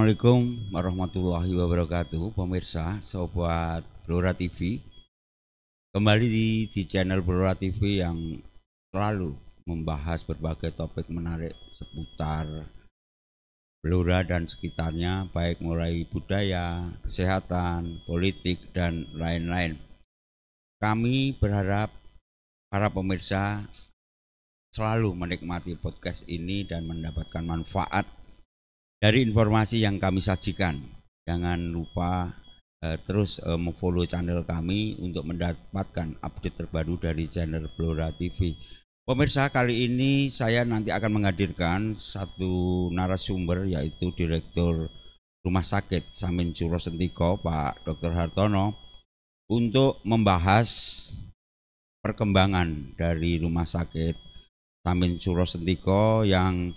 Assalamualaikum warahmatullahi wabarakatuh, pemirsa, sobat Blora TV. Kembali di channel Blora TV yang selalu membahas berbagai topik menarik seputar Blora dan sekitarnya, baik mulai budaya, kesehatan, politik, dan lain-lain. Kami berharap para pemirsa selalu menikmati podcast ini dan mendapatkan manfaat dari informasi yang kami sajikan. Jangan lupa terus memfollow channel kami untuk mendapatkan update terbaru dari channel Blora TV. Pemirsa, kali ini saya nanti akan menghadirkan satu narasumber, yaitu Direktur Rumah Sakit Samin Suro Sentiko, Pak Dr. Hartono, untuk membahas perkembangan dari Rumah Sakit Samin Suro Sentiko yang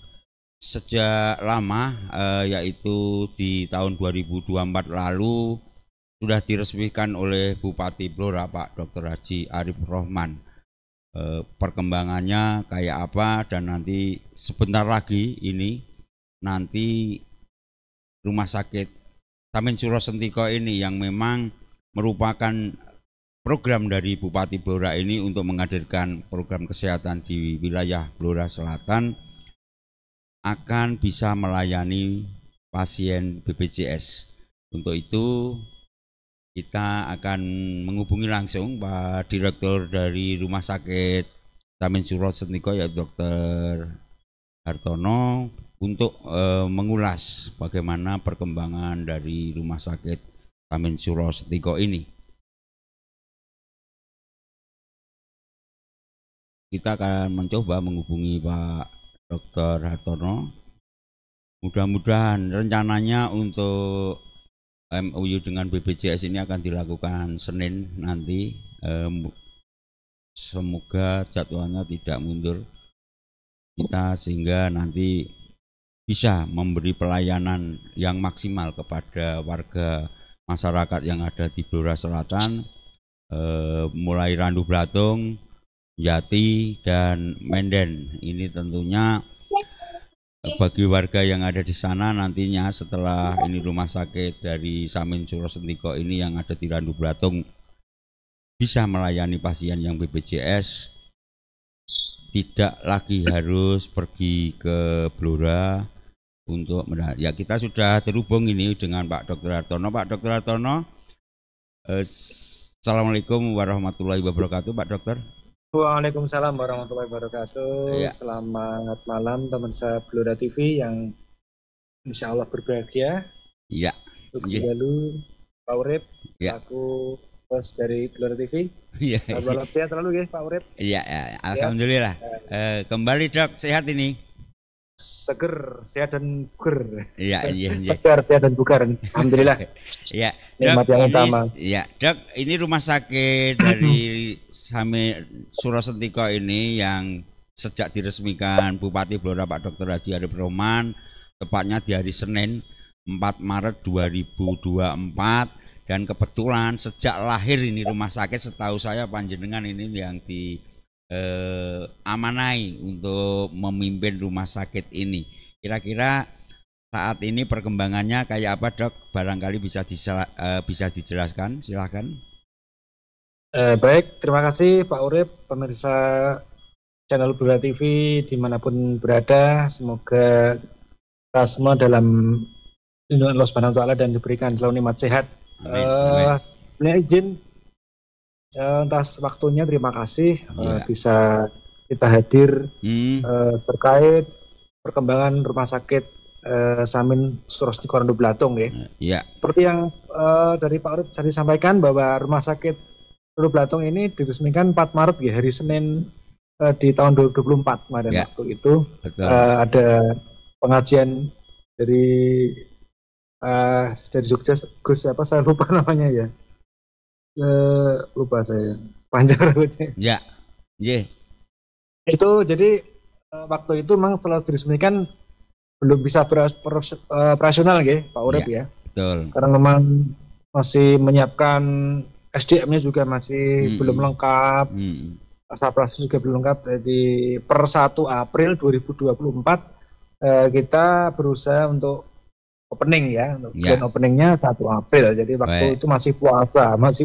sejak lama, yaitu di tahun 2024 lalu sudah diresmikan oleh Bupati Blora, Pak Dr. Haji Arif Rohman. Perkembangannya kayak apa, dan nanti sebentar lagi ini nanti Rumah Sakit Samin Suro Sentiko ini yang memang merupakan program dari Bupati Blora ini untuk menghadirkan program kesehatan di wilayah Blora Selatan akan bisa melayani pasien BPJS. Untuk itu kita akan menghubungi langsung Pak Direktur dari Rumah Sakit Samin Suro Sentiko, yaitu Dr. Hartono, untuk mengulas bagaimana perkembangan dari Rumah Sakit Samin Suro Sentiko ini. Kita akan mencoba menghubungi Pak Dr. Hartono. Mudah-mudahan rencananya untuk MOU dengan BPJS ini akan dilakukan Senin nanti. Semoga jadwalnya tidak mundur kita, sehingga nanti bisa memberi pelayanan yang maksimal kepada warga masyarakat yang ada di Blora Selatan, mulai Randu Blatung, Jati, dan Menden. Ini tentunya bagi warga yang ada di sana nantinya setelah ini Rumah Sakit dari Samin Suro Sentiko ini yang ada di Randu Blatung bisa melayani pasien yang BPJS, tidak lagi harus pergi ke Blora untuk ya. Kita sudah terhubung ini dengan Pak Dr. Hartono. Pak Dr. Hartono, Assalamualaikum warahmatullahi wabarakatuh, Pak Dokter. Waalaikumsalam warahmatullahi wabarakatuh. Ya. Selamat malam pemirsa Blora TV yang insya Allah berbahagia. Iya. Lalu Pak Urip, ya. Aku host dari Blora TV. Iya. Selamat sehat selalu ya Pak Urip. Iya, ya. Alhamdulillah. Kembali Dok, sehat ini. Seger, sehat dan bugar. Iya. Segar, sehat dan bugar. Alhamdulillah. Iya. Dok, yang utama. Iya, Dok, ini Rumah Sakit dari Samin Suro Sentiko ini yang sejak diresmikan Bupati Blora Pak Dr. Haji Arif Rohman, tepatnya di hari Senin 4 Maret 2024, dan kebetulan sejak lahir ini rumah sakit, setahu saya panjenengan ini yang amanai untuk memimpin rumah sakit ini. Kira-kira saat ini perkembangannya kayak apa, Dok? Barangkali bisa dijelaskan, silahkan. Baik, terima kasih Pak Urip, pemirsa channel Blora TV dimanapun berada. Semoga kita semua dalam lindungan Allah Subhanahu wa Ta'ala dan diberikan selalu nikmat sehat. Sebenarnya izin atas waktunya, terima kasih bisa kita hadir terkait perkembangan Rumah Sakit Samin Suro Sentiko Randu Blatung ya. Ya. Seperti yang dari Pak Urip tadi sampaikan, bahwa Rumah Sakit Randu Blatung ini diresmikan 4 Maret ya, hari Senin di tahun 2024 kemarin. Ya. Waktu itu ada pengajian dari Jogja, Gus apa saya lupa namanya ya. Lupa saya, panjang rambutnya. Ya. Yeah. Itu jadi waktu itu memang setelah diresmikan belum bisa operasional ya Pak Urip ya. Betul. Karena memang masih menyiapkan SDM-nya juga masih belum lengkap, prasarana juga belum lengkap. Jadi per 1 April 2024 kita berusaha untuk opening ya, untuk Ya. grand openingnya 1 April. Jadi waktu Baik. itu masih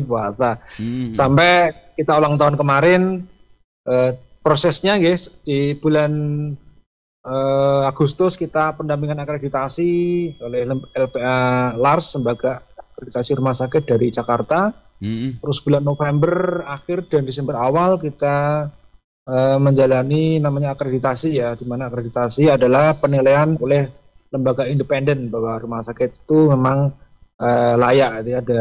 puasa. Hmm. Sampai kita ulang tahun kemarin, prosesnya guys di bulan Agustus kita pendampingan akreditasi oleh LPA Lars, Lembaga Akreditasi Rumah Sakit dari Jakarta. Terus bulan November akhir dan Desember awal kita menjalani namanya akreditasi ya, di mana akreditasi adalah penilaian oleh lembaga independen bahwa rumah sakit itu memang layak. Jadi ada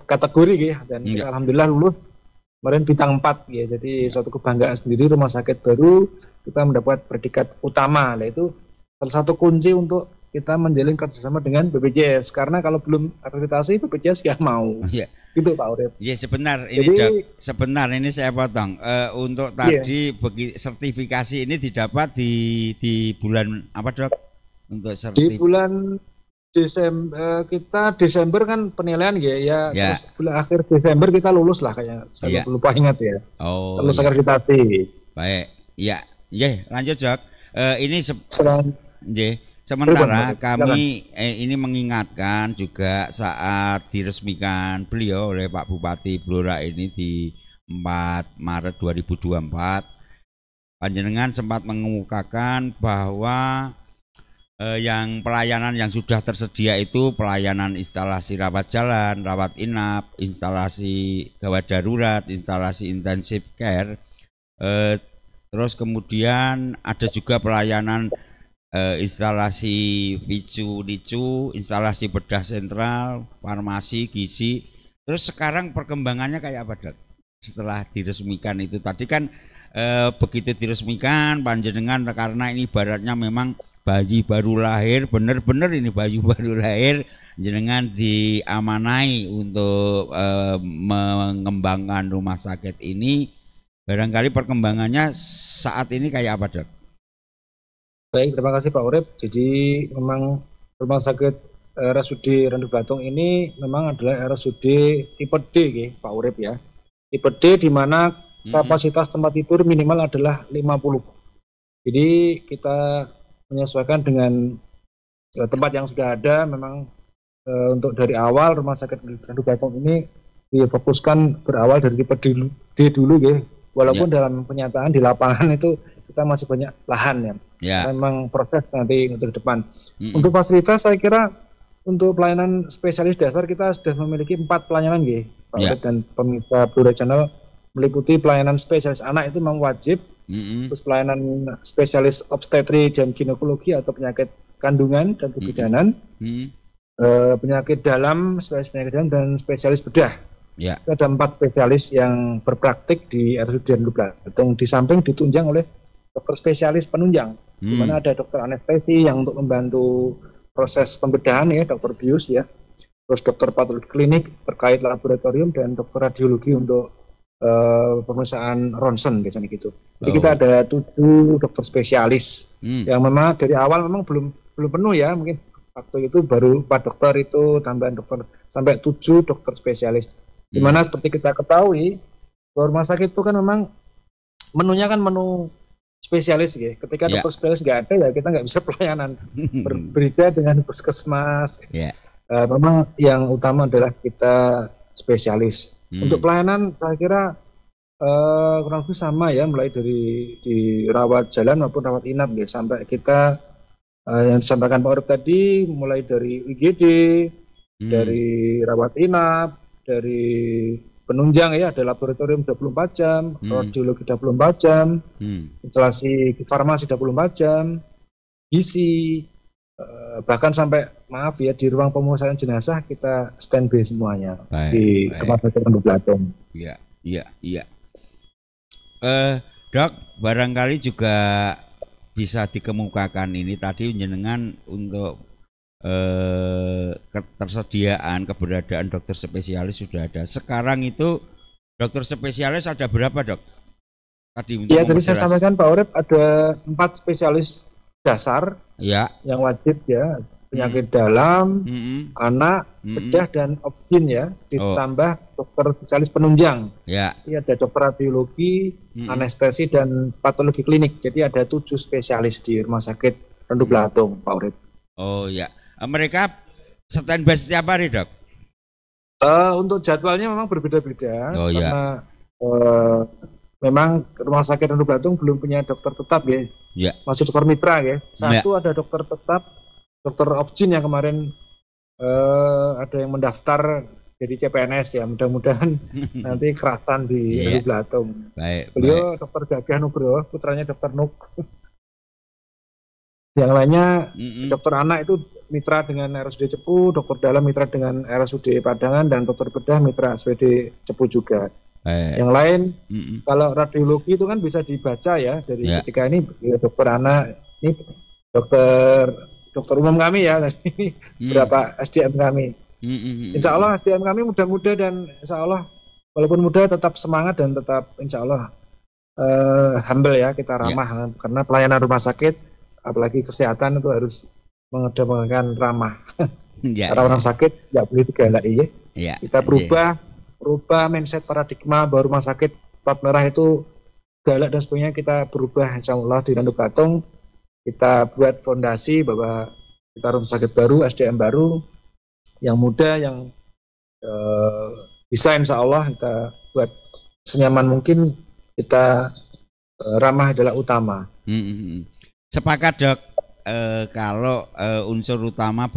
kategori ya, dan kita alhamdulillah lulus kemarin bintang 4 ya. Jadi suatu kebanggaan sendiri, rumah sakit baru kita mendapat predikat utama, yaitu salah satu kunci untuk kita menjalin kerjasama dengan BPJS, karena kalau belum akreditasi BPJS nggak mau. Gitu Pak Urip. Ya sebentar ini Dok, sebentar ini saya potong. Untuk tadi sertifikasi ini didapat di bulan apa Dok? Untuk di bulan Desember, kita Desember kan penilaian ya. Terus bulan akhir Desember kita lulus lah kayaknya. Saya lupa ingat ya. Lulus akreditasi. Baik. Ya, lanjut Dok. Ini sementara kami ini mengingatkan juga saat diresmikan beliau oleh Pak Bupati Blora ini di 4 Maret 2024, panjenengan sempat mengemukakan bahwa yang pelayanan yang sudah tersedia itu pelayanan instalasi rawat jalan, rawat inap, instalasi gawat darurat, instalasi intensive care, terus kemudian ada juga pelayanan instalasi NICU, instalasi bedah sentral, farmasi, gizi. Terus sekarang perkembangannya kayak apa Dok? Setelah diresmikan itu tadi kan begitu diresmikan panjenengan, karena ini ibaratnya memang bayi baru lahir, bener-bener ini bayi baru lahir, jenengan diamanai untuk mengembangkan rumah sakit ini. Barangkali perkembangannya saat ini kayak apa Dok? Baik, terima kasih Pak Urip. Jadi memang rumah sakit RSUD Randu Blatung ini memang adalah RSUD tipe D ya, Pak Urip ya. Tipe D di mana kapasitas tempat tidur minimal adalah 50. Jadi kita menyesuaikan dengan tempat yang sudah ada. Memang untuk dari awal rumah sakit Randu Blatung ini difokuskan berawal dari tipe D dulu ya. Walaupun dalam kenyataan di lapangan itu kita masih banyak lahan ya. Memang proses nanti untuk depan. Untuk fasilitas saya kira untuk pelayanan spesialis dasar kita sudah memiliki 4 pelayanan ya, Pak Urip dan pemirsa Blora Channel, meliputi pelayanan spesialis anak itu memang wajib. Terus pelayanan spesialis obstetri dan ginekologi atau penyakit kandungan dan kebidanan, penyakit dalam, spesialis penyakit dalam dan spesialis bedah. Ada 4 spesialis yang berpraktik di RSUD Randu Blatung, di samping ditunjang oleh dokter spesialis penunjang, di mana ada dokter anestesi yang untuk membantu proses pembedahan ya, dokter bius ya, terus dokter patologi klinik terkait laboratorium, dan dokter radiologi untuk pemeriksaan ronsen biasanya gitu. Jadi kita ada 7 dokter spesialis yang memang dari awal memang belum penuh ya, mungkin waktu itu baru 4 dokter itu tambahan dokter sampai 7 dokter spesialis. Dimana seperti kita ketahui bahwa rumah sakit itu kan memang menunya kan menu spesialis ya. Ketika dokter spesialis nggak ada ya kita nggak bisa pelayanan. Berbeda dengan puskesmas. Memang yang utama adalah kita spesialis. Untuk pelayanan saya kira kurang lebih sama ya, mulai dari di rawat jalan maupun rawat inap ya, sampai kita yang disampaikan Pak Urip tadi, mulai dari IGD, dari rawat inap, dari penunjang ya, ada laboratorium 24 jam, radiologi 24 jam, instalasi farmasi 24 jam, gizi, bahkan sampai maaf ya di ruang pemulasaran jenazah kita standby semuanya di rumah sakit Randu Blatung. Iya. Dok, barangkali juga bisa dikemukakan ini tadi jenengan untuk ketersediaan keberadaan dokter spesialis sudah ada. Sekarang itu dokter spesialis ada berapa Dok? Tadi tadi saya sampaikan Pak Urip ada 4 spesialis dasar yang wajib ya, penyakit dalam, anak, bedah dan obstin ya, ditambah dokter spesialis penunjang. Ada dokter radiologi, anestesi dan patologi klinik. Jadi ada 7 spesialis di rumah sakit Randu Blatung, Pak Urip. Oh ya, mereka standby setiap hari, Dok? Untuk jadwalnya memang berbeda-beda Oh ya, karena memang Rumah Sakit Randu Belatung belum punya dokter tetap ya. ya, Masih dokter mitra ya. ya. Satu ada dokter tetap, dokter Opjin yang kemarin ada yang mendaftar jadi CPNS ya. Mudah-mudahan nanti kerasan di Iya. Randu Belatung. Baik, Beliau dokter Gagah Nugroho, putranya dokter Nuk. Yang lainnya dokter anak itu mitra dengan RSUD Cepu, dokter dalam mitra dengan RSUD Padangan, dan dokter bedah mitra SPD Cepu juga. baik. Yang lain, kalau radiologi itu kan bisa dibaca ya dari Ya. ketika ini ya, dokter anak, ini dokter umum kami ya, tadi berapa SDM kami. Insya Allah SDM kami muda-muda dan insya Allah walaupun muda tetap semangat dan tetap insya Allah humble ya, kita ramah karena pelayanan rumah sakit apalagi kesehatan itu harus mengedepankan ramah. Karena orang sakit nggak boleh digalak ya. Kita berubah mindset paradigma bahwa rumah sakit plat merah itu galak dan sebagainya, kita berubah insya Allah di Randu Belatung. Kita buat fondasi bahwa kita rumah sakit baru, SDM baru yang muda, yang bisa insya Allah kita buat senyaman mungkin, kita ramah adalah utama. Sepakat, Dok. Kalau unsur utama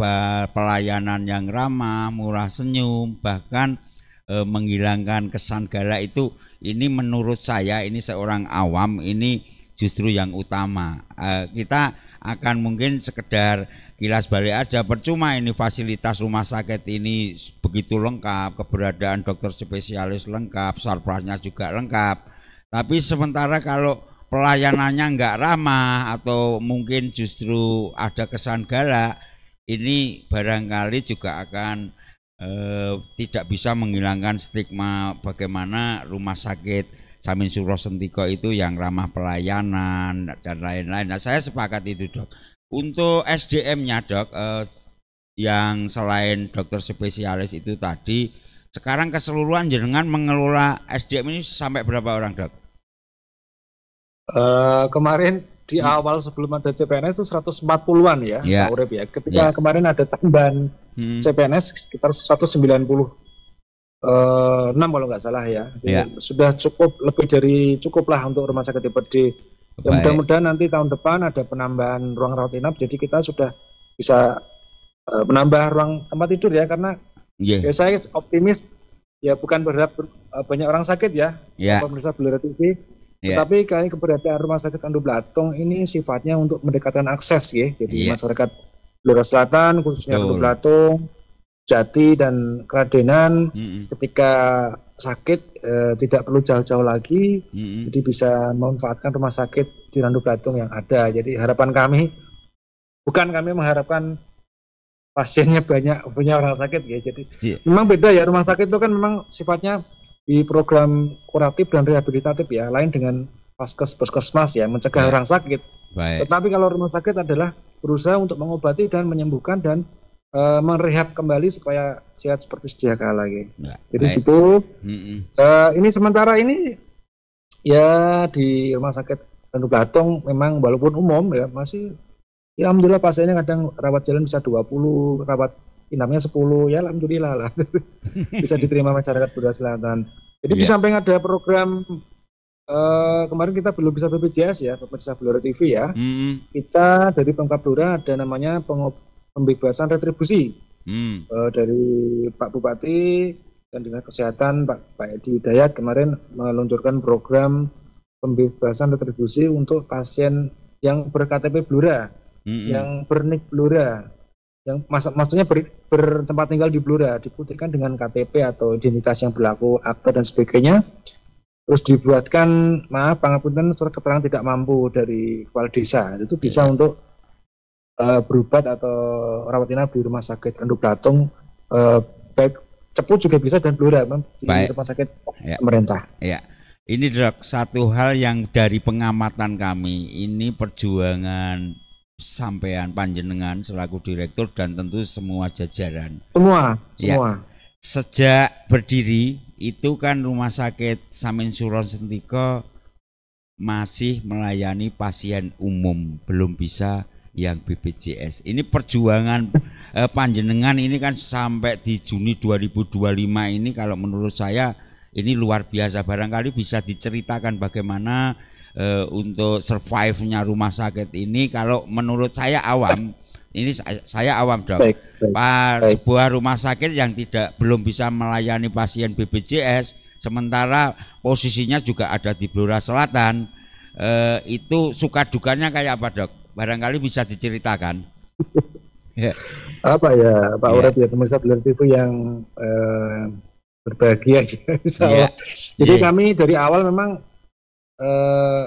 pelayanan yang ramah, murah senyum, bahkan menghilangkan kesan galak itu, ini menurut saya, ini seorang awam, ini justru yang utama. Kita akan mungkin sekedar kilas balik aja, percuma ini fasilitas rumah sakit ini begitu lengkap, keberadaan dokter spesialis lengkap, sarprasnya juga lengkap, tapi sementara kalau pelayanannya nggak ramah atau mungkin justru ada kesan galak, ini barangkali juga akan tidak bisa menghilangkan stigma bagaimana rumah sakit Samin Suro Sentiko itu yang ramah pelayanan dan lain-lain. Nah, saya sepakat itu, Dok. Untuk SDM-nya, Dok, yang selain dokter spesialis itu tadi, sekarang keseluruhan jenengan mengelola SDM ini sampai berapa orang, Dok? Kemarin di awal sebelum ada CPNS itu 140-an ya, Pak Urip ya. Ketika kemarin ada tambahan CPNS sekitar 196 kalau nggak salah ya. Sudah cukup, lebih dari cukup lah untuk rumah sakit DPD. Ya, mudah-mudahan nanti tahun depan ada penambahan ruang rawat inap, jadi kita sudah bisa menambah ruang tempat tidur ya, karena ya, saya optimis ya, bukan berharap banyak orang sakit ya, pemirsa Blora TV. Tetapi kali keberadaan rumah sakit Randu Belatung ini sifatnya untuk mendekatkan akses ya, jadi masyarakat Blora Selatan khususnya Randu Belatung, Jati dan Kradenan ketika sakit tidak perlu jauh-jauh lagi, jadi bisa memanfaatkan rumah sakit di Randu Belatung yang ada. Jadi harapan kami, bukan kami mengharapkan pasiennya banyak punya orang sakit ya, jadi memang beda ya, rumah sakit itu kan memang sifatnya di program kuratif dan rehabilitatif ya, lain dengan puskesmas ya, mencegah orang sakit. Tetapi kalau rumah sakit adalah berusaha untuk mengobati dan menyembuhkan dan merehab kembali supaya sehat seperti sedia kala gitu. Jadi gitu. Ini sementara ini ya di rumah sakit Randu Belatung memang walaupun umum ya masih ya alhamdulillah pasiennya kadang rawat jalan bisa 20, rawat inapnya 10, ya alhamdulillah lah. Bisa diterima masyarakat Blora Selatan. Jadi di samping ada program kemarin kita belum bisa BPJS ya, pemirsa Blora TV ya. Kita dari Pemkab Blora ada namanya pembebasan retribusi dari Pak Bupati dan Dinas Kesehatan Pak Edi Hidayat kemarin meluncurkan program pembebasan retribusi untuk pasien yang ber-KTP Blora, yang bernik Blora, yang maksudnya bertempat tinggal di Blora, diputihkan dengan KTP atau identitas yang berlaku, akte dan sebagainya. Terus dibuatkan pangapunten surat keterangan tidak mampu dari kepala desa, itu bisa untuk berobat atau rawat inap di rumah sakit Randu Belatung, baik Cepu juga bisa dan Blora di rumah sakit pemerintah. Ya. Ini, Dok, satu hal yang dari pengamatan kami, ini perjuangan sampean panjenengan selaku direktur dan tentu semua jajaran. Semua. Sejak berdiri itu kan rumah sakit Samin Suro Sentiko masih melayani pasien umum, belum bisa yang BPJS. Ini perjuangan panjenengan ini kan sampai di Juni 2025 ini kalau menurut saya ini luar biasa. Barangkali bisa diceritakan bagaimana untuk survive-nya rumah sakit ini. Kalau menurut saya awam, ini saya awam dok. Baik. Sebuah rumah sakit yang belum bisa melayani pasien BPJS, sementara posisinya juga ada di Blora Selatan, itu suka dukanya kayak apa dok? Barangkali bisa diceritakan. Apa ya Pak Urep ya, pemirsa Blora TV yang berbahagia ya. Jadi kami dari awal memang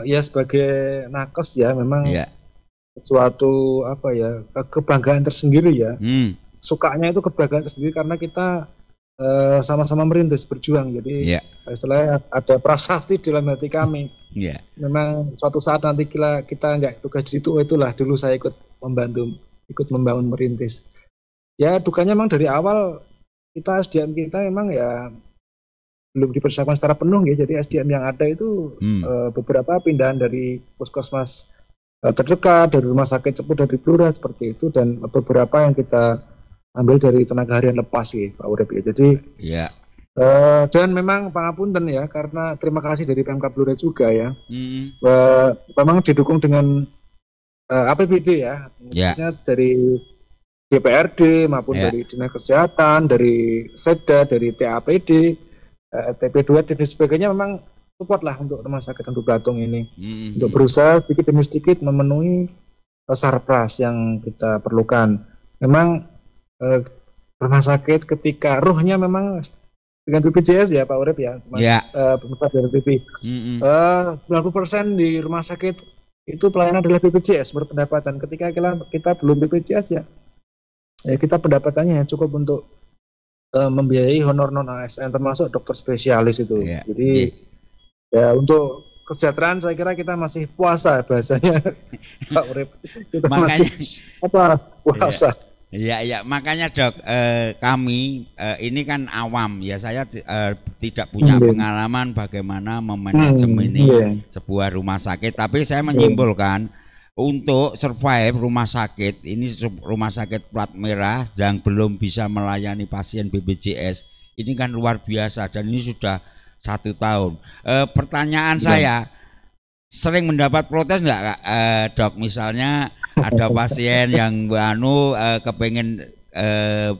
ya sebagai nakes ya memang suatu apa ya kebanggaan tersendiri ya. Sukanya itu kebanggaan tersendiri karena kita sama-sama merintis berjuang. Jadi istilahnya ada prasasti dalam hati kami. Memang suatu saat nanti kita nggak tugas itulah dulu saya ikut membangun merintis. Ya dukanya memang dari awal SDM kita memang ya belum dipersiapkan secara penuh ya. Jadi SDM yang ada itu beberapa pindahan dari puskesmas terdekat, dari rumah sakit sepuh dari Blora seperti itu, dan beberapa yang kita ambil dari tenaga harian lepas ya Pak Urep ya. Jadi dan memang pangapunten ya, karena terima kasih dari Pemkab Blora juga ya. Memang didukung dengan APBD ya, maksudnya dari DPRD maupun dari Dinas Kesehatan, dari Seda, dari TAPD, TP2 dan sebagainya, memang support lah untuk rumah sakit Endut Blatung ini untuk berusaha sedikit demi sedikit memenuhi sarpras yang kita perlukan. Memang rumah sakit ketika ruhnya memang dengan BPJS ya Pak Urep ya, pemirsa dari TV. 90% di rumah sakit itu pelayanan adalah BPJS berpendapatan. Ketika kita belum BPJS ya kita pendapatannya cukup untuk membiayai honor non ASN termasuk dokter spesialis itu. Jadi ya untuk kesejahteraan saya kira kita masih puasa bahasanya Pak Urip. Kita makanya, masih puasa. Ya, makanya dok, kami ini kan awam ya, saya tidak punya pengalaman bagaimana memanajemen sebuah rumah sakit, tapi saya menyimpulkan untuk survive rumah sakit ini, rumah sakit plat merah yang belum bisa melayani pasien BPJS ini kan luar biasa, dan ini sudah 1 tahun. Pertanyaan saya, sering mendapat protes nggak dok, misalnya ada pasien yang kepengen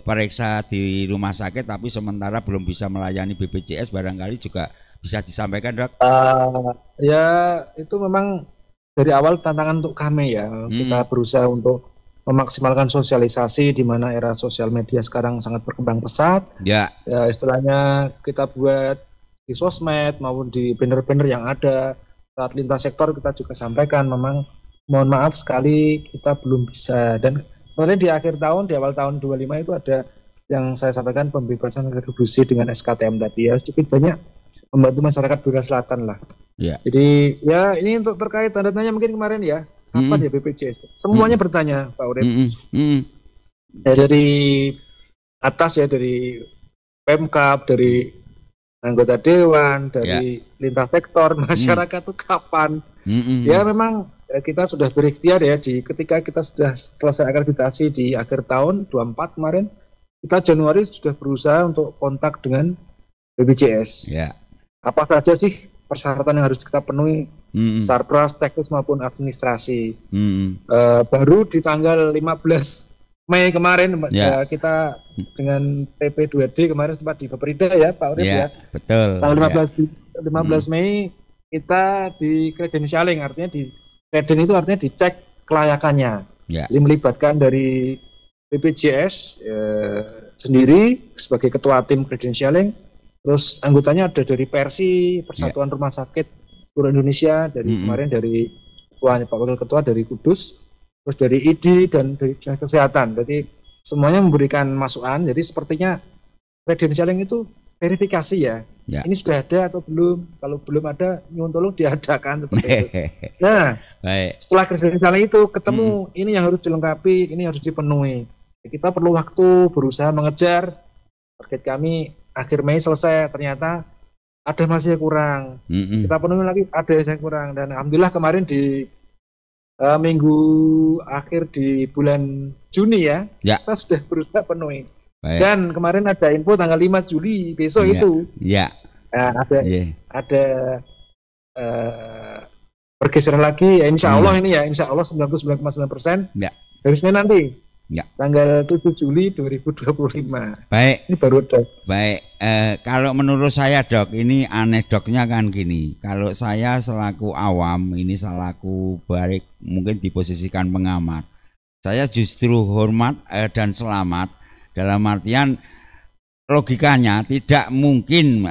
periksa di rumah sakit tapi sementara belum bisa melayani BPJS, barangkali juga bisa disampaikan dok. Ya itu memang dari awal tantangan untuk kami ya. Kita berusaha untuk memaksimalkan sosialisasi di mana era sosial media sekarang sangat berkembang pesat. Ya istilahnya kita buat di sosmed maupun di banner-banner yang ada saat lintas sektor kita juga sampaikan. Memang mohon maaf sekali kita belum bisa, dan kemudian di akhir tahun, di awal tahun 25 itu ada yang saya sampaikan pembebasan retribusi dengan SKTM tadi ya, sedikit banyak membantu masyarakat Blora Selatan lah. Jadi ya ini untuk terkait tanda tanya mungkin kemarin ya, kapan ya BPJS? Semuanya bertanya Pak Urip. Ya, dari atas ya, dari Pemkab, dari anggota dewan, dari lintas sektor, masyarakat itu kapan? Ya memang kita sudah berikhtiar ya, ketika kita sudah selesai akreditasi di akhir tahun 24 kemarin, kita Januari sudah berusaha untuk kontak dengan BPJS. Apa saja sih persyaratan yang harus kita penuhi, sarpras, teknis maupun administrasi. Baru di tanggal 15 Mei kemarin kita dengan PP2D kemarin sempat di Peperida ya Pak Urip ya. Betul. Tanggal 15 Mei kita di credentialing, artinya di kreden itu artinya dicek kelayakannya. Jadi melibatkan dari BPJS sendiri sebagai ketua tim credentialing, terus anggotanya ada dari Persi, Persatuan Rumah Sakit seluruh Indonesia, dari kemarin dari ketuanya Pak Wakil Ketua dari Kudus, terus dari ID dan dari Dinas Kesehatan. Jadi semuanya memberikan masukan. Jadi sepertinya credentialing itu verifikasi ya. Ini sudah ada atau belum? Kalau belum ada, nyuwun tolong diadakan seperti itu. Nah, setelah credentialing itu ketemu ini yang harus dilengkapi, ini harus dipenuhi. Kita perlu waktu berusaha mengejar target kami akhir Mei selesai, ternyata ada masih kurang. Kita penuhi lagi, ada yang kurang, dan alhamdulillah kemarin di minggu akhir di bulan Juni ya, Ya. kita sudah berusaha penuhi. Baik. Dan kemarin ada info tanggal 5 Juli besok Ya. itu. Ya. Ada pergeseran lagi ya, insya Allah ini ya, insya Allah 99,9% ya. dari Senin nanti ya. tanggal 7 Juli 2025. Baik. Ini baru dok. Baik, kalau menurut saya dok, ini anekdotnya kan gini. Kalau saya selaku awam, ini selaku baik mungkin diposisikan pengamat, saya justru hormat dan selamat dalam artian logikanya tidak mungkin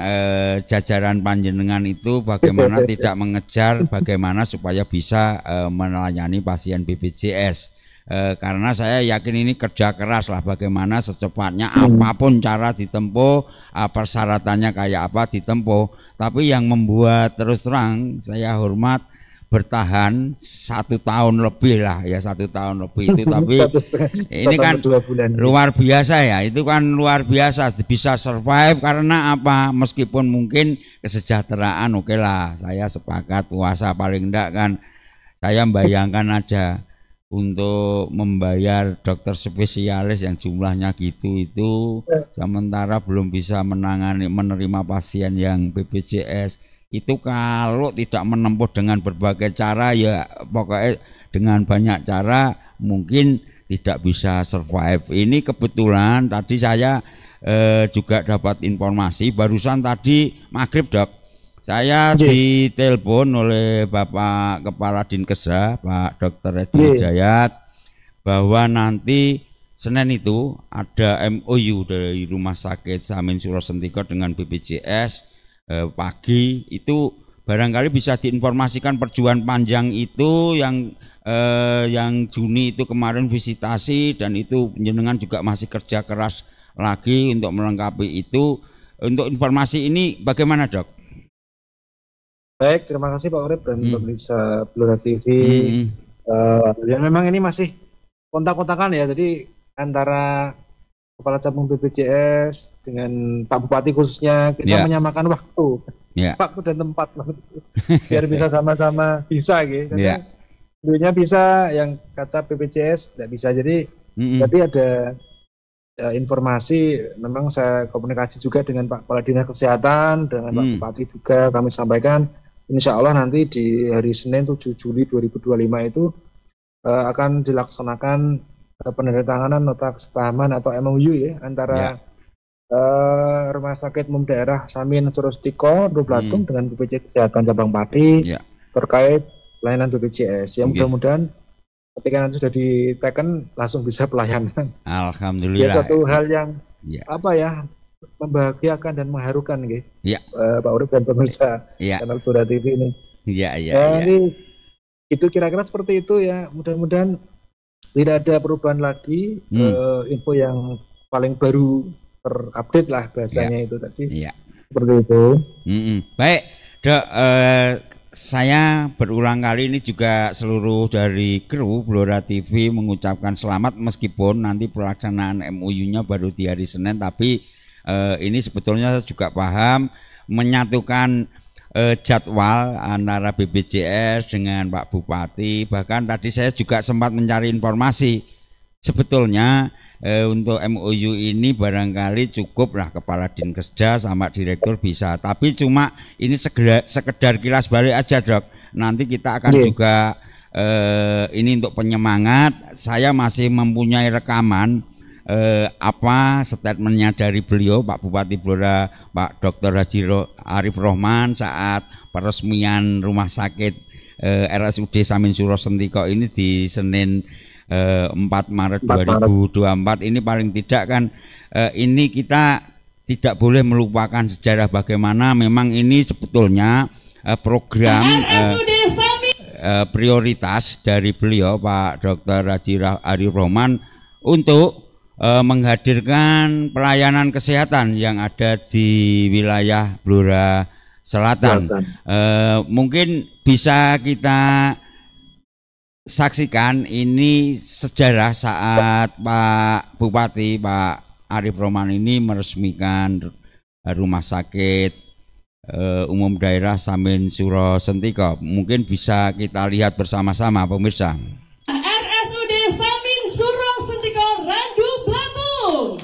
jajaran panjenengan itu bagaimana tidak mengejar bagaimana supaya bisa melayani pasien BPJS, karena saya yakin ini kerja keras lah bagaimana secepatnya apapun cara ditempuh, persyaratannya kayak apa ditempuh. Tapi yang membuat terus terang saya hormat bertahan 1 tahun lebih lah ya, 1 tahun lebih itu tapi ini kan luar biasa ya, itu kan luar biasa bisa survive karena apa, meskipun mungkin kesejahteraan oke lah, saya sepakat puasa paling enggak kan, saya membayangkan aja untuk membayar dokter spesialis yang jumlahnya gitu itu sementara belum bisa menangani menerima pasien yang BPJS. Itu kalau tidak menempuh dengan berbagai cara ya pokoknya dengan banyak cara mungkin tidak bisa survive. Ini kebetulan tadi saya juga dapat informasi barusan tadi maghrib dok, saya ditelepon oleh Bapak Kepala Dinkesda Pak Dr. Edi Hidayat bahwa nanti Senin itu ada MOU dari Rumah Sakit Samin Surosentiko dengan BPJS. Pagi itu barangkali bisa diinformasikan perjuangan panjang itu yang Juni itu kemarin visitasi dan itu jenengan juga masih kerja keras lagi untuk melengkapi itu. Untuk informasi ini bagaimana dok? Baik, terima kasih Pak Urip dan pemirsa Blora TV. Ya memang ini masih kontak-kontakan ya, jadi antara Kepala Cabang BPJS dengan Pak Bupati khususnya kita menyamakan waktu, waktu dan tempat biar bisa sama-sama bisa gitu. Dulunya bisa yang kata BPJS tidak bisa, jadi tadi ada informasi, memang saya komunikasi juga dengan Pak Kepala Dinas Kesehatan dengan Pak Bupati juga kami sampaikan, insya Allah nanti di hari Senin 7 Juli 2025 itu akan dilaksanakan penandatanganan nota kesepahaman atau MOU ya antara Rumah Sakit Umum Daerah Samin Surostiko Rublatung dengan BPJS Kesehatan Cabang Pati terkait pelayanan BPJS. Ya mudah-mudahan ketika nanti sudah diteken langsung bisa pelayanan. Alhamdulillah. Ya suatu hal yang apa ya, membahagiakan dan mengharukan gitu. Pak Urip dan pemirsa channel Blora TV ini. Ini itu kira-kira seperti itu ya. Mudah-mudahan tidak ada perubahan lagi. Info yang paling baru terupdate lah bahasanya itu tadi. Seperti itu. Baik, dok. Saya berulang kali ini juga seluruh dari kru Blora TV mengucapkan selamat meskipun nanti pelaksanaan MOU-nya baru di hari Senin, tapi ini sebetulnya saya juga paham menyatukan jadwal antara BPJS dengan Pak Bupati. Bahkan tadi saya juga sempat mencari informasi sebetulnya untuk MOU ini barangkali cukup lah Kepala Dinkesda sama Direktur bisa, tapi cuma ini sekedar kilas balik aja dok. Nanti kita akan juga ini untuk penyemangat, saya masih mempunyai rekaman apa statementnya dari beliau Pak Bupati Blora Pak Dr. Haji Arif Rohman saat peresmian rumah sakit RSUD Samin Surosentiko ini di Senin 4 Maret 2024 ini. Paling tidak kan ini kita tidak boleh melupakan sejarah bagaimana memang ini sebetulnya program prioritas dari beliau Pak Dr. Haji Arif Rohman untuk menghadirkan pelayanan kesehatan yang ada di wilayah Blora Selatan. Mungkin bisa kita saksikan ini sejarah saat Pak Bupati Pak Arif Rohman ini meresmikan rumah sakit Umum Daerah Samin Suro Sentiko. Mungkin bisa kita lihat bersama-sama pemirsa. RSUD Samin Suro Sentiko Randu Blatung.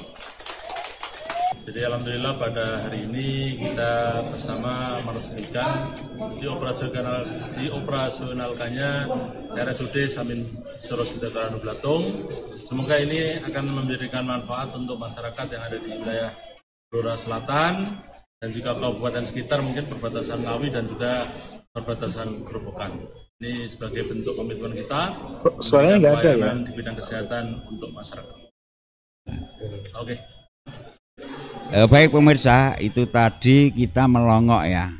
Jadi alhamdulillah pada hari ini kita bersama meresmikan dioperasionalkannya RSUD Samin Suro Sentiko Randu Blatung. Semoga ini akan memberikan manfaat untuk masyarakat yang ada di wilayah Blora Selatan dan juga kabupaten sekitar, mungkin perbatasan Ngawi dan juga perbatasan Grobogan. Ini sebagai bentuk komitmen kita suaranya nggak ada ya di bidang kesehatan untuk masyarakat. Oke. Baik pemirsa, itu tadi kita melongok ya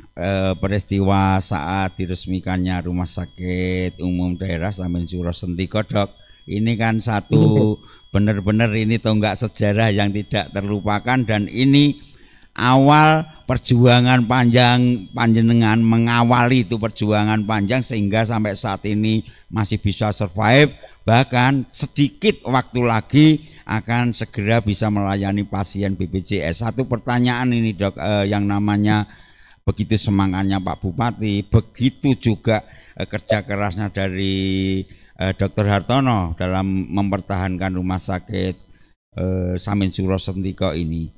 peristiwa saat diresmikannya Rumah Sakit Umum Daerah Samin Suro Sentiko, Dok. Ini kan satu benar-benar ini tonggak sejarah yang tidak terlupakan, dan ini awal perjuangan panjang panjenengan, mengawali itu perjuangan panjang sehingga sampai saat ini masih bisa survive, bahkan sedikit waktu lagi akan segera bisa melayani pasien BPJS. Satu pertanyaan ini, Dok, yang namanya begitu semangatnya Pak Bupati, begitu juga kerja kerasnya dari Dr. Hartono dalam mempertahankan Rumah Sakit Samin Suro Sentiko ini.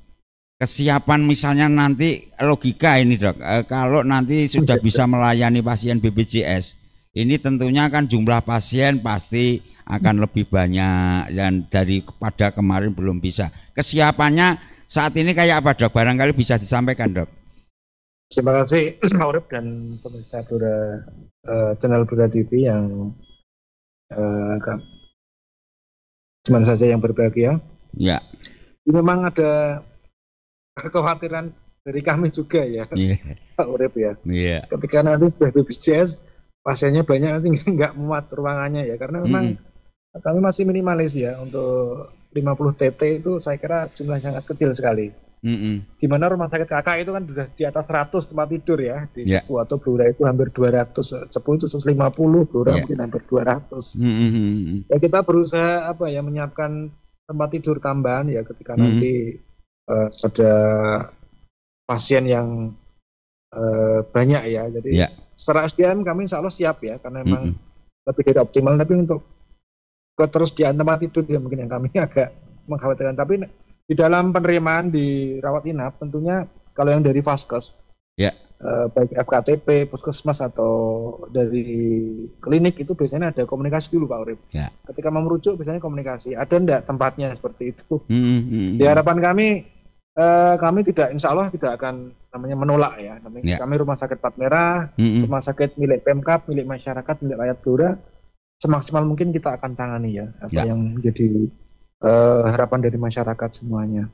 Kesiapan misalnya nanti logika ini, Dok, kalau nanti sudah bisa melayani pasien BPJS, ini tentunya kan jumlah pasien pasti akan lebih banyak dan daripada kemarin belum bisa. Kesiapannya saat ini kayak apa, Dok? Barangkali bisa disampaikan, Dok. Terima kasih Pak Urip dan pemirsa channel Blora TV yang teman saja yang berbahagia. Ya. Memang ada kekhawatiran dari kami juga ya, Pak Urip ya. Ketika nanti sudah BPJS, pasiennya banyak, nanti nggak muat ruangannya ya, karena memang kami masih minimalis ya. Untuk 50 TT itu saya kira jumlah sangat kecil sekali. Di mana rumah sakit kakak itu kan sudah di atas 100 tempat tidur ya, di Cepu atau Blora itu hampir 200, Cepu itu 150, Blora mungkin hampir 200. Ya kita berusaha menyiapkan tempat tidur tambahan ya ketika nanti ada pasien yang banyak ya. Jadi secara SDM kami insya Allah siap ya, karena memang lebih dari optimal. Tapi untuk ketersediaan tempat tidur ya mungkin yang kami agak mengkhawatirkan. Tapi di dalam penerimaan di rawat inap tentunya kalau yang dari Vaskes, baik FKTP, Puskesmas atau dari klinik itu biasanya ada komunikasi dulu, Pak Urip. Ketika mau merujuk biasanya komunikasi, ada enggak tempatnya seperti itu. Di harapan kami tidak, insya Allah tidak akan menolak ya. Kami Rumah Sakit Plat Merah, rumah sakit milik Pemkab, milik masyarakat, milik rakyat Blora, semaksimal mungkin kita akan tangani ya apa yang menjadi harapan dari masyarakat semuanya,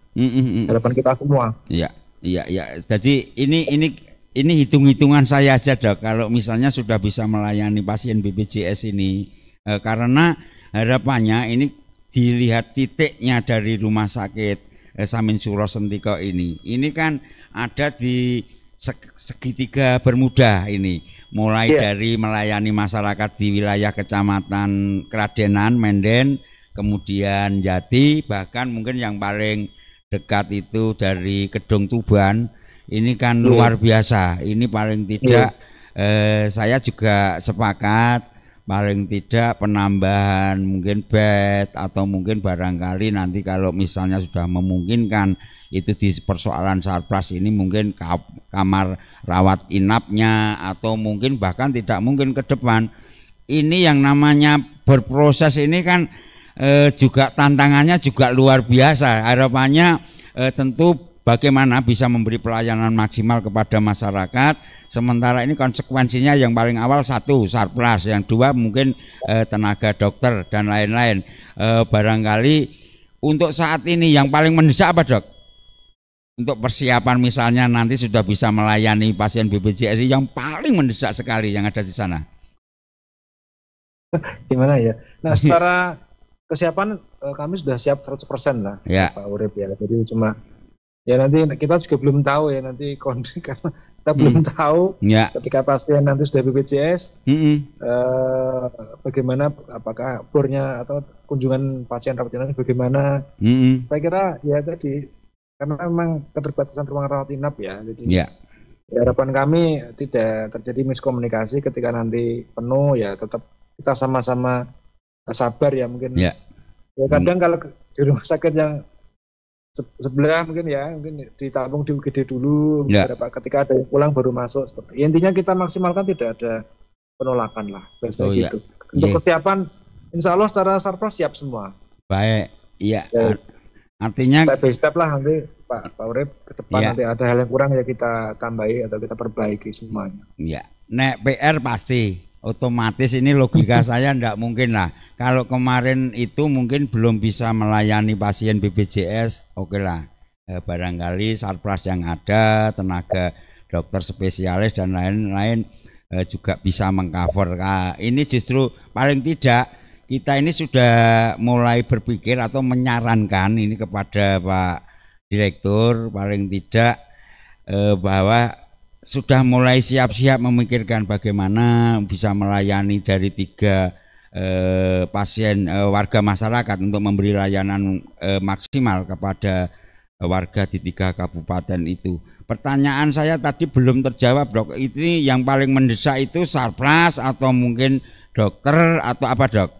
harapan kita semua. Iya. Jadi ini hitung-hitungan saya aja, Dok. Kalau misalnya sudah bisa melayani pasien BPJS ini, karena harapannya ini dilihat titiknya dari Rumah Sakit Samin Suro Sentiko ini kan ada di segitiga bermuda ini, mulai dari melayani masyarakat di wilayah Kecamatan Kradenan, Menden, kemudian Jati, bahkan mungkin yang paling dekat itu dari Kedung Tuban. Ini kan luar biasa. Ini paling tidak saya juga sepakat, paling tidak penambahan mungkin bed atau mungkin barangkali nanti kalau misalnya sudah memungkinkan itu di persoalan Sarpras ini mungkin kamar rawat inapnya, atau mungkin bahkan tidak mungkin ke depan. Ini yang namanya berproses ini kan juga tantangannya juga luar biasa. Harapannya tentu bagaimana bisa memberi pelayanan maksimal kepada masyarakat. Sementara ini konsekuensinya yang paling awal satu Sarpras, yang dua mungkin tenaga dokter dan lain-lain. Barangkali untuk saat ini yang paling mendesak apa, Dok? Untuk persiapan misalnya nanti sudah bisa melayani pasien BPJS yang paling mendesak sekali yang ada di sana. Gimana ya? Nah, secara kesiapan kami sudah siap 100% lah, Pak Urip ya. Jadi cuma ya nanti kita juga belum tahu ya nanti kondisi, karena kita belum tahu ketika pasien nanti sudah BPJS bagaimana, apakah bornya atau kunjungan pasien rawat inap bagaimana. Saya kira ya tadi karena memang keterbatasan ruang rawat inap ya, jadi Ya, harapan kami tidak terjadi miskomunikasi ketika nanti penuh, ya tetap kita sama-sama sabar ya mungkin. Ya. Ya kadang kalau di rumah sakit yang sebelah mungkin ditampung di UGD dulu, Ya. ketika ada yang pulang baru masuk seperti. Intinya kita maksimalkan tidak ada penolakan lah, biasa Ya. gitu. Untuk kesiapan, insya Allah secara sarpras siap semua. Baik, iya. Ya. Artinya Step by step lah nanti Pak Urip ke depan, Ya. nanti ada hal yang kurang ya kita tambahi atau kita perbaiki semuanya. ya, nek PR pasti otomatis, ini logika saya ndak mungkin lah. Kalau kemarin itu mungkin belum bisa melayani pasien BPJS, oke lah. Barangkali sarpras yang ada, tenaga dokter spesialis dan lain-lain juga bisa mengcover. Ini justru paling tidak kita ini sudah mulai berpikir atau menyarankan ini kepada Pak Direktur paling tidak bahwa sudah mulai siap-siap memikirkan bagaimana bisa melayani dari 3 pasien warga masyarakat untuk memberi layanan maksimal kepada warga di 3 kabupaten itu. Pertanyaan saya tadi belum terjawab, Dok. Ini yang paling mendesak itu sarpras atau mungkin dokter atau apa, Dok?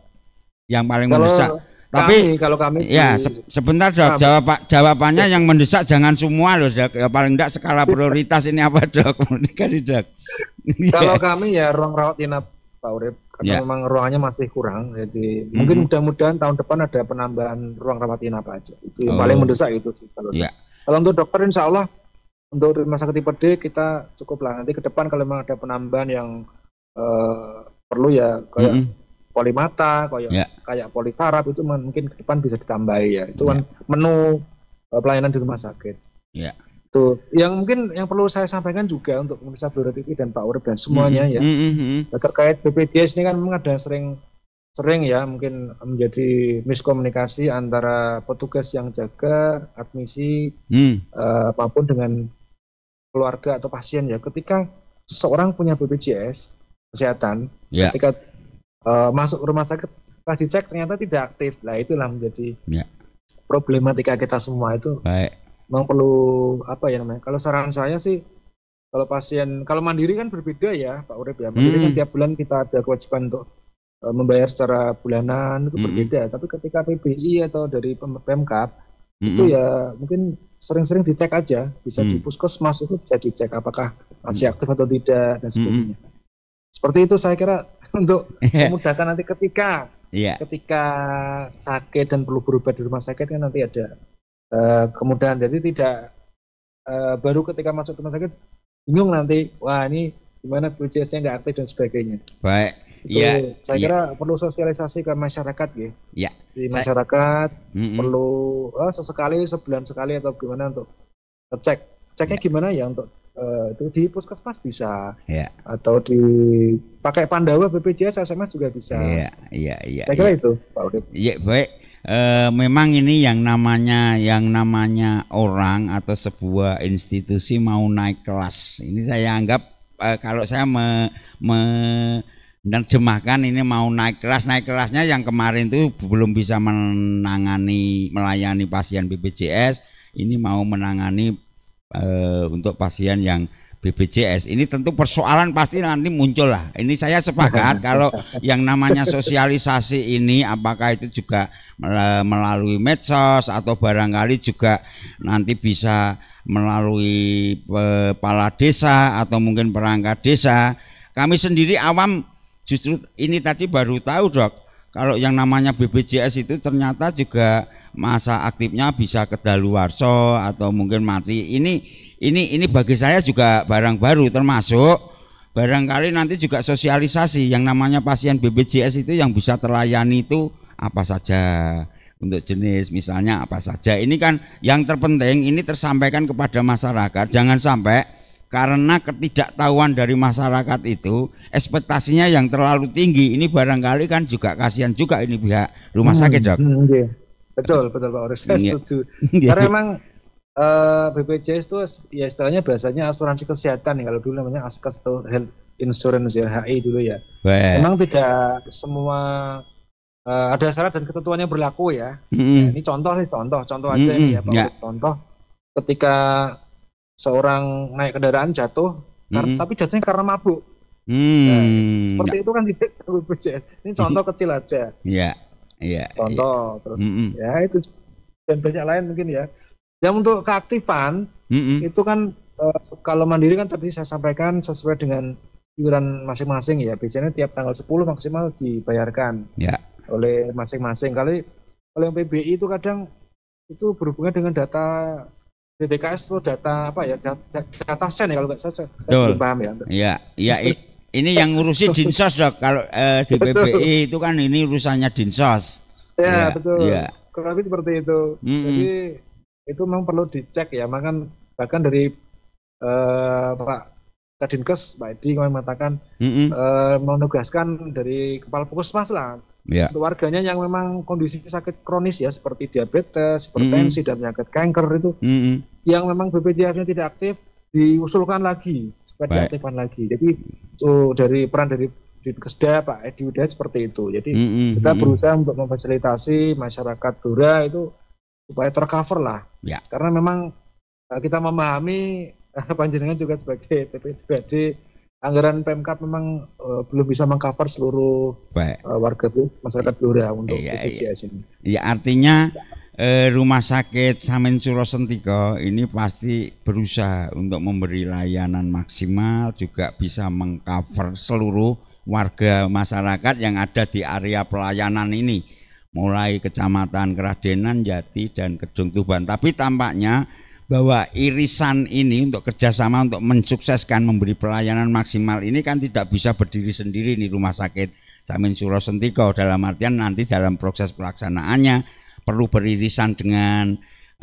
Yang paling mendesak. Tapi kalau kami ya sebentar, Dok. Jawabannya yang mendesak jangan semua loh, Dok. Ya, paling enggak skala prioritas ini apa, Dok? Dok. Kalau kami ya ruang rawat inap Pak Urip, karena memang ruangannya masih kurang, jadi mungkin mudah-mudahan tahun depan ada penambahan ruang rawat inap aja. Itu yang paling mendesak itu sih. Kalau untuk dokter insya Allah untuk rumah sakit tipe D kita cukup lah. Nanti ke depan kalau memang ada penambahan yang perlu ya kayak polimata, kayak polisaraf itu mungkin ke depan bisa ditambahi ya. Itu kan menu pelayanan di rumah sakit. Tuh, yang mungkin yang perlu saya sampaikan juga untuk pemirsa Blora TV dan Pak Urip dan semuanya ya. Terkait BPJS ini kan memang ada sering ya mungkin menjadi miskomunikasi antara petugas yang jaga admisi maupun dengan keluarga atau pasien ya. Ketika seseorang punya BPJS kesehatan, ketika masuk rumah sakit setelah dicek ternyata tidak aktif, lah itulah menjadi problematika kita semua itu. Memang perlu apa ya namanya? Kalau saran saya sih, kalau pasien, kalau mandiri kan berbeda ya Pak Urip ya. Mandiri kan tiap bulan kita ada kewajiban untuk membayar secara bulanan, itu berbeda. Tapi ketika PBI atau dari Pemkab itu ya mungkin sering-sering dicek aja, bisa di puskesmas itu bisa dicek apakah masih aktif atau tidak dan sebagainya. Seperti itu saya kira untuk memudahkan nanti ketika sakit dan perlu berobat di rumah sakit kan nanti ada kemudahan. Jadi tidak baru ketika masuk rumah sakit bingung nanti, wah ini gimana BPJS-nya nggak aktif dan sebagainya. Baik. Saya kira perlu sosialisasi ke masyarakat ya. Di masyarakat perlu sesekali, sebulan sekali atau gimana untuk ceknya gimana ya untuk itu di puskesmas bisa atau dipakai Pandawa BPJS SMS juga bisa. Saya kira itu Pak Urip. Iya, baik. Memang ini yang namanya orang atau sebuah institusi mau naik kelas. Ini saya anggap kalau saya menerjemahkan ini mau naik kelasnya yang kemarin itu belum bisa melayani pasien BPJS, ini mau menangani untuk pasien yang BPJS. Ini tentu persoalan pasti nanti muncul lah. Ini saya sepakat kalau yang namanya sosialisasi ini apakah itu juga melalui medsos atau barangkali juga nanti bisa melalui kepala desa atau mungkin perangkat desa. Kami sendiri awam justru ini tadi baru tahu, Dok, kalau yang namanya BPJS itu ternyata juga masa aktifnya bisa kedaluwarsa atau mungkin mati. Ini bagi saya juga barang baru, termasuk barangkali nanti juga sosialisasi yang namanya pasien BPJS itu yang bisa terlayani itu apa saja, untuk jenis misalnya apa saja. Ini kan yang terpenting ini tersampaikan kepada masyarakat. Jangan sampai karena ketidaktahuan dari masyarakat itu ekspektasinya yang terlalu tinggi. Ini barangkali kan juga kasihan juga ini pihak rumah sakit, Dok. Betul Pak Urip, saya setuju. Karena memang BPJS itu ya istilahnya bahasanya asuransi kesehatan ya, kalau dulu namanya Askas atau Health Insurance ya, HI dulu ya. Memang tidak semua ada syarat dan ketentuannya berlaku ya. Ini contoh aja ini ya Pak Urip. Contoh ketika seorang naik kendaraan jatuh, tapi jatuhnya karena mabuk. Seperti itu kan tidak BPJS. Ini contoh kecil aja. Iya. Contoh terus ya itu dan banyak lain mungkin ya. Yang untuk keaktifan itu kan kalau mandiri kan tadi saya sampaikan sesuai dengan iuran masing-masing ya. Biasanya tiap tanggal 10 maksimal dibayarkan oleh masing-masing. Kalau yang PBI itu kadang itu berhubungan dengan data DTKS atau data apa ya, data sen ya kalau nggak saya belum paham ya. Iya. Ini yang ngurusi Dinsos Dok. Kalau di PBI itu kan ini urusannya Dinsos. Ya, betul. Ya. Kurang lebih seperti itu. Jadi itu memang perlu dicek ya. Bahkan dari Pak Kadinkes, Pak Edi kemarin mengatakan menugaskan dari kepala puskesmas lah untuk warganya yang memang kondisi sakit kronis ya seperti diabetes, hipertensi dan penyakit kanker itu yang memang BPJS-nya tidak aktif diusulkan lagi supaya diaktifkan lagi. Jadi dari peran dari Dinkesda Pak Edi Widaya seperti itu. Jadi kita berusaha untuk memfasilitasi masyarakat Blora itu supaya tercover lah. Karena memang kita memahami panjenengan juga sebagai TPD anggaran Pemkab memang belum bisa mengcover seluruh warga masyarakat Blora untuk BPJS ini. Ya artinya Rumah Sakit Samin Suro Sentiko ini pasti berusaha untuk memberi layanan maksimal, juga bisa mengcover seluruh warga masyarakat yang ada di area pelayanan ini, mulai Kecamatan Keradenan, Jati, dan Kedung Tuban. Tapi tampaknya bahwa irisan ini untuk kerjasama untuk mensukseskan memberi pelayanan maksimal ini kan tidak bisa berdiri sendiri nih Rumah Sakit Samin Suro Sentiko, dalam artian nanti dalam proses pelaksanaannya perlu beririsan dengan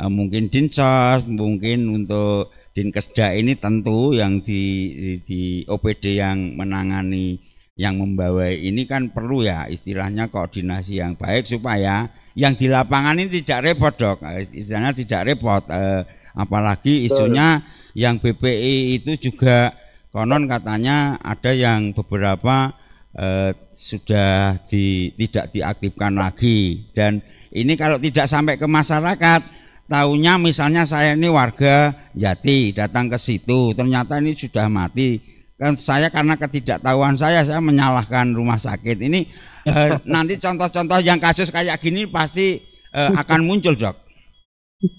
mungkin Dinsos, mungkin untuk Dinkesda ini tentu yang di OPD yang menangani, yang membawa ini kan perlu ya istilahnya koordinasi yang baik supaya yang di lapangan ini tidak repot Dok, istilahnya tidak repot. Apalagi isunya yang BPI itu juga konon katanya ada yang beberapa sudah tidak diaktifkan lagi, dan ini kalau tidak sampai ke masyarakat, tahunya misalnya saya ini warga Jati datang ke situ, ternyata ini sudah mati. Kan saya karena ketidaktahuan saya menyalahkan rumah sakit. Ini nanti contoh-contoh yang kasus kayak gini pasti akan muncul Dok.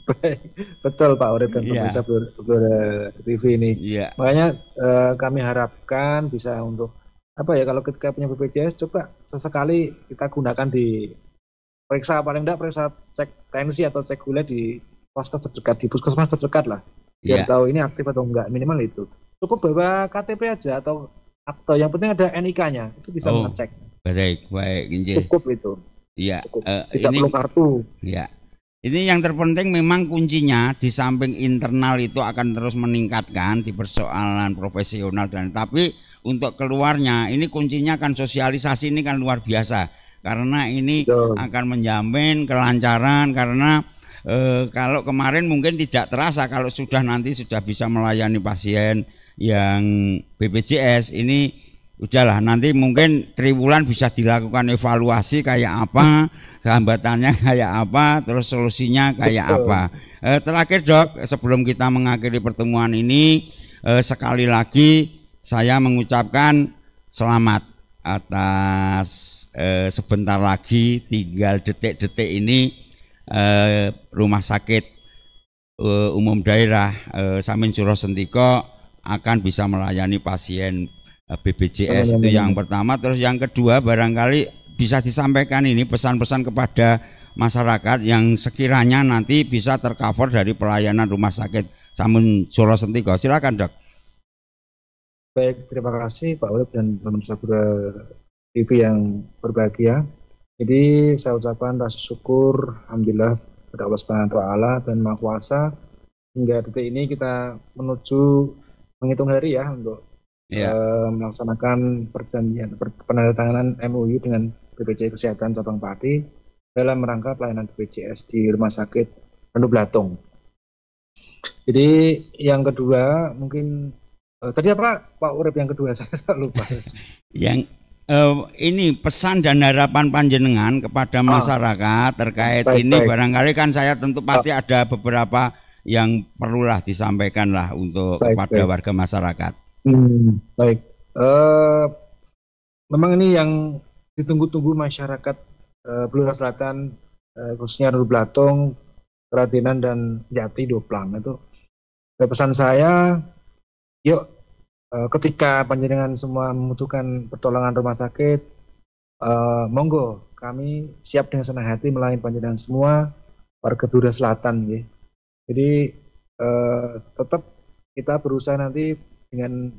Baik, betul Pak Urip dan pemirsa Blora TV ini. Makanya kami harapkan bisa untuk apa ya, kalau ketika punya BPJS coba sesekali kita gunakan di periksa, paling enggak periksa cek tensi atau cek gula di poskes terdekat, di puskesmas terdekat lah, biar tahu ini aktif atau enggak, minimal itu. Cukup bawa KTP aja atau akte, yang penting ada NIK-nya, itu bisa mengecek. Baik, cukup itu. Iya. Tidak perlu kartu. Iya. Ini yang terpenting memang kuncinya di samping internal itu akan terus meningkatkan di persoalan profesional, dan tapi untuk keluarnya ini kuncinya kan sosialisasi ini kan luar biasa. Karena ini akan menjamin kelancaran, karena kalau kemarin mungkin tidak terasa, kalau nanti sudah bisa melayani pasien yang BPJS ini udahlah, nanti mungkin triwulan bisa dilakukan evaluasi kayak apa, hambatannya kayak apa, terus solusinya kayak apa. Terakhir Dok, sebelum kita mengakhiri pertemuan ini, sekali lagi saya mengucapkan selamat atas sebentar lagi, tinggal detik-detik ini Rumah Sakit Umum Daerah Samin Suro Sentiko akan bisa melayani pasien BPJS. Itu yang pertama. Terus yang kedua, barangkali bisa disampaikan ini pesan-pesan kepada masyarakat yang sekiranya nanti bisa tercover dari pelayanan Rumah Sakit Samin Suro Sentiko. Silakan Dok. Baik, terima kasih Pak Urip dan pemirsa Blora TV yang berbahagia. Jadi saya ucapkan rasa syukur alhamdulillah kepada Allah Subhanahu wa taala dan Maha Kuasa, hingga detik ini kita menuju menghitung hari ya untuk melaksanakan perjanjian penandatanganan MOU dengan BPJS Kesehatan Cabang Pati dalam rangka pelayanan BPJS di Rumah Sakit Randu Blatung. Jadi yang kedua mungkin tadi apa Pak Urip, yang kedua saya lupa. Yang ini pesan dan harapan panjenengan kepada masyarakat terkait baik. Barangkali kan saya tentu pasti ada beberapa yang perlulah disampaikan lah untuk kepada warga masyarakat. Baik, memang ini yang ditunggu-tunggu masyarakat Blora Selatan, khususnya Randu Blatung, Kradenan dan Jati Doplang itu. Pesan saya, yuk ketika panjenengan semua membutuhkan pertolongan rumah sakit, monggo kami siap dengan senang hati melayani panjenengan semua warga Blora Selatan. Ya. Jadi tetap kita berusaha nanti dengan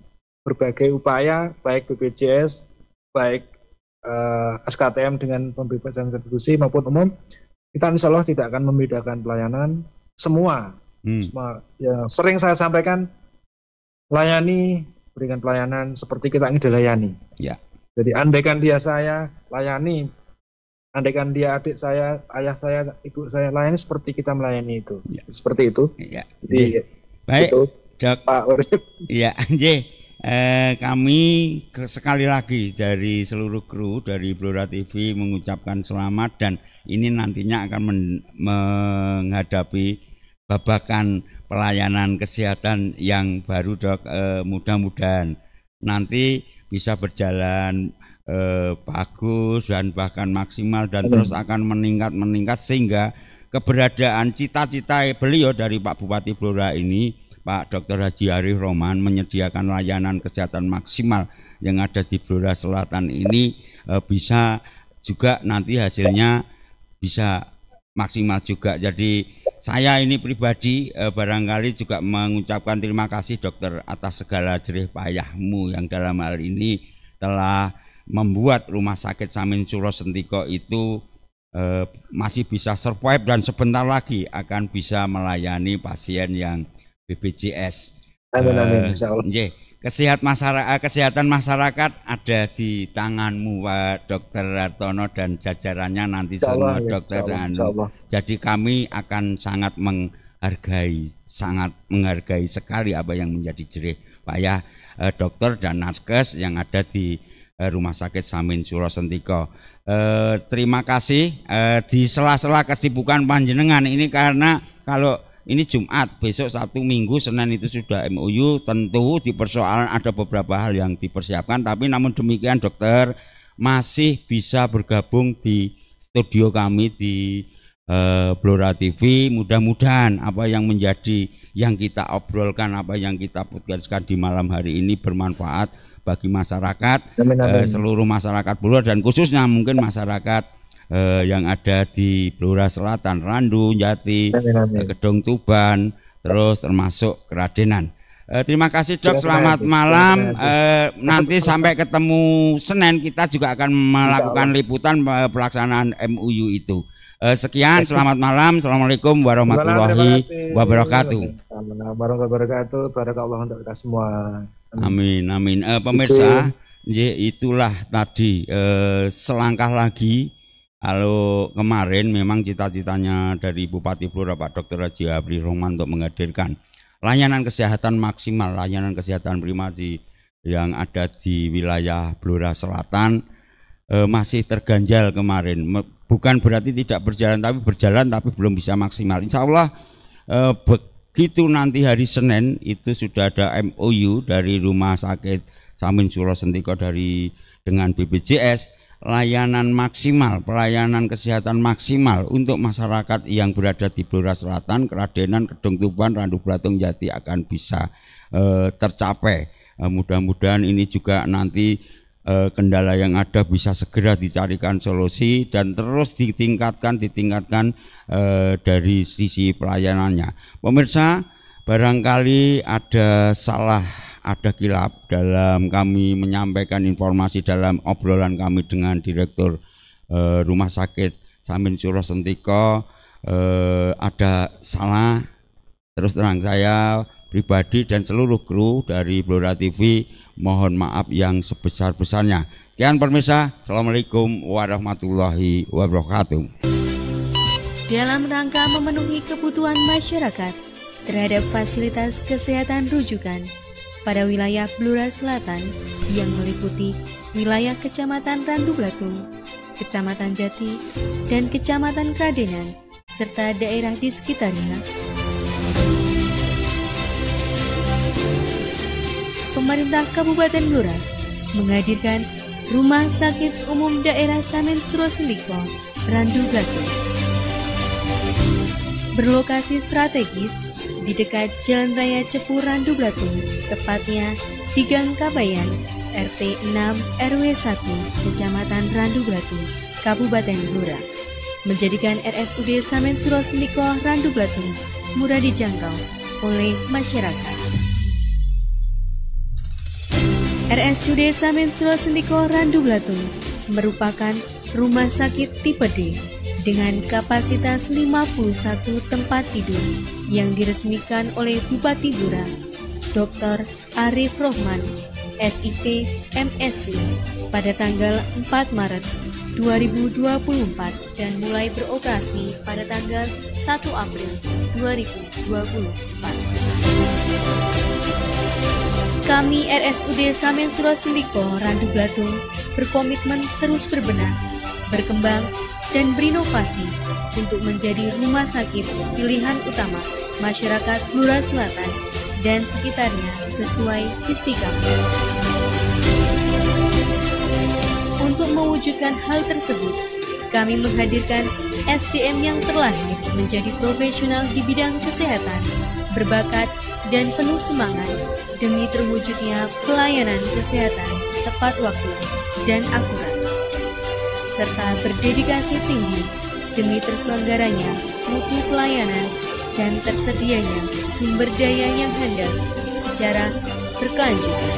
berbagai upaya, baik BPJS, baik SKTM dengan pembebasan retribusi maupun umum, kita insya Allah tidak akan membedakan pelayanan semua. Semua yang sering saya sampaikan, layani, berikan pelayanan seperti kita ingin dilayani. Ya. Jadi andaikan dia saya layani, andaikan dia adik saya, ayah saya, ibu saya layani seperti kita melayani itu. Ya. Seperti itu. Ya. Jadi, baik, itu, Dok. Pak Urip. Ya, kami sekali lagi dari seluruh kru dari Blora TV mengucapkan selamat, dan ini nantinya akan menghadapi babakan pelayanan kesehatan yang baru, Dok. Mudah-mudahan nanti bisa berjalan bagus dan bahkan maksimal dan terus akan meningkat sehingga keberadaan cita-cita beliau dari Pak Bupati Blora ini, Pak Dr. Haji Arif Roman, menyediakan layanan kesehatan maksimal yang ada di Blora Selatan ini bisa juga nanti hasilnya bisa maksimal juga. Jadi saya ini pribadi barangkali juga mengucapkan terima kasih dokter atas segala jerih payahmu yang dalam hal ini telah membuat Rumah Sakit Samin Suro Sentiko itu masih bisa survive dan sebentar lagi akan bisa melayani pasien yang BPJS. Amin, insya Allah. Kesehatan masyarakat ada di tanganmu, Pak Dr. Hartono dan jajarannya nanti semua dokter dan jadi kami akan sangat menghargai sekali apa yang menjadi jerih payah dokter dan nakes yang ada di Rumah Sakit Samin Suro Sentiko. Terima kasih di sela-sela kesibukan panjenengan ini, karena kalau ini Jumat, besok Sabtu, Minggu, Senin itu sudah MOU, tentu di persoalan ada beberapa hal yang dipersiapkan, tapi namun demikian dokter masih bisa bergabung di studio kami di Blora TV. Mudah-mudahan apa yang menjadi yang kita obrolkan, apa yang kita putuskan di malam hari ini bermanfaat bagi masyarakat, seluruh masyarakat Blora dan khususnya mungkin masyarakat yang ada di Blora Selatan, Randu, Jati, Kedung Tuban, terus termasuk Kradenan. Terima kasih Dok, selamat malam. Nanti sampai ketemu Senin kita juga akan melakukan liputan pelaksanaan MOU itu. Sekian, selamat malam. Assalamualaikum warahmatullahi wabarakatuh. Assalamualaikum warahmatullahi wabarakatuh. Barakallah untuk kita semua. Amin, amin. Pemirsa, itulah tadi selangkah lagi. Kalau kemarin memang cita-citanya dari Bupati Blora Pak Dr. Haji Arif Roman untuk menghadirkan layanan kesehatan maksimal, layanan kesehatan primasi yang ada di wilayah Blora Selatan masih terganjal kemarin. Bukan berarti tidak berjalan, tapi belum bisa maksimal. Insya Allah begitu nanti hari Senin itu sudah ada MOU dari Rumah Sakit Samin Suro Sentiko dengan BPJS. Layanan maksimal, pelayanan kesehatan maksimal untuk masyarakat yang berada di Blora Selatan, Kradenan, Kedung Tuban, Randu Blatung, Jati akan bisa tercapai. Mudah-mudahan ini juga nanti kendala yang ada bisa segera dicarikan solusi dan terus ditingkatkan dari sisi pelayanannya. Pemirsa, barangkali ada kilap dalam kami menyampaikan informasi dalam obrolan kami dengan Direktur Rumah Sakit Samin Suro Sentiko, ada salah. Terus terang saya pribadi dan seluruh kru dari Blora TV mohon maaf yang sebesar-besarnya. Sekian pemirsa, Assalamualaikum warahmatullahi wabarakatuh. Dalam rangka memenuhi kebutuhan masyarakat terhadap fasilitas kesehatan rujukan pada wilayah Blora Selatan yang meliputi wilayah Kecamatan Randu Blatung, Kecamatan Jati, dan Kecamatan Kradenan, serta daerah di sekitarnya. pemerintah Kabupaten Blora menghadirkan Rumah Sakit Umum Daerah Samin Surosendiko, Randu Blatung. Berlokasi strategis di dekat Jalan Raya Cepu Randu Blatung, tepatnya di Gang Kabayan, RT 6 RW 1, Kecamatan Randu Blatung, Kabupaten Blora, menjadikan RSUD Samin Surosendiko Randu Blatung mudah dijangkau oleh masyarakat. RSUD Samin Surosendiko Randu Blatung merupakan rumah sakit tipe D dengan kapasitas 51 tempat tidur yang diresmikan oleh Bupati Blora, Dr. Arif Rohman, SIP MSc, pada tanggal 4 Maret 2024 dan mulai beroperasi pada tanggal 1 April 2024. Kami RSUD Samin Surosendiko Randu Blatung berkomitmen terus berbenah, berkembang, dan berinovasi untuk menjadi rumah sakit pilihan utama masyarakat Blora Selatan dan sekitarnya sesuai visi kami. Untuk mewujudkan hal tersebut, kami menghadirkan SDM yang terlahir menjadi profesional di bidang kesehatan, berbakat dan penuh semangat demi terwujudnya pelayanan kesehatan tepat waktu dan akurat, serta berdedikasi tinggi demi terselenggaranya mutu pelayanan dan tersedianya sumber daya yang handal secara berkelanjutan.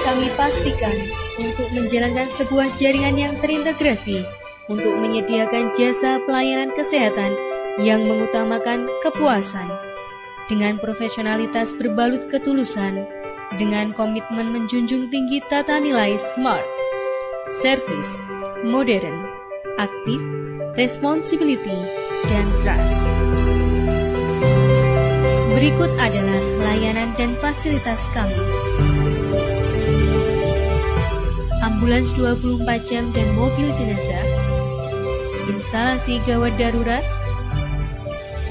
Kami pastikan untuk menjalankan sebuah jaringan yang terintegrasi untuk menyediakan jasa pelayanan kesehatan yang mengutamakan kepuasan, dengan profesionalitas berbalut ketulusan, dengan komitmen menjunjung tinggi tata nilai SMART, service, modern, aktif, responsibility, dan trust. Berikut adalah layanan dan fasilitas kami. Ambulans 24 jam dan mobil jenazah, instalasi gawat darurat,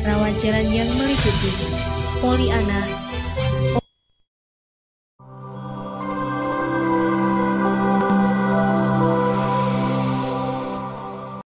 rawat jalan yang meliputi poliana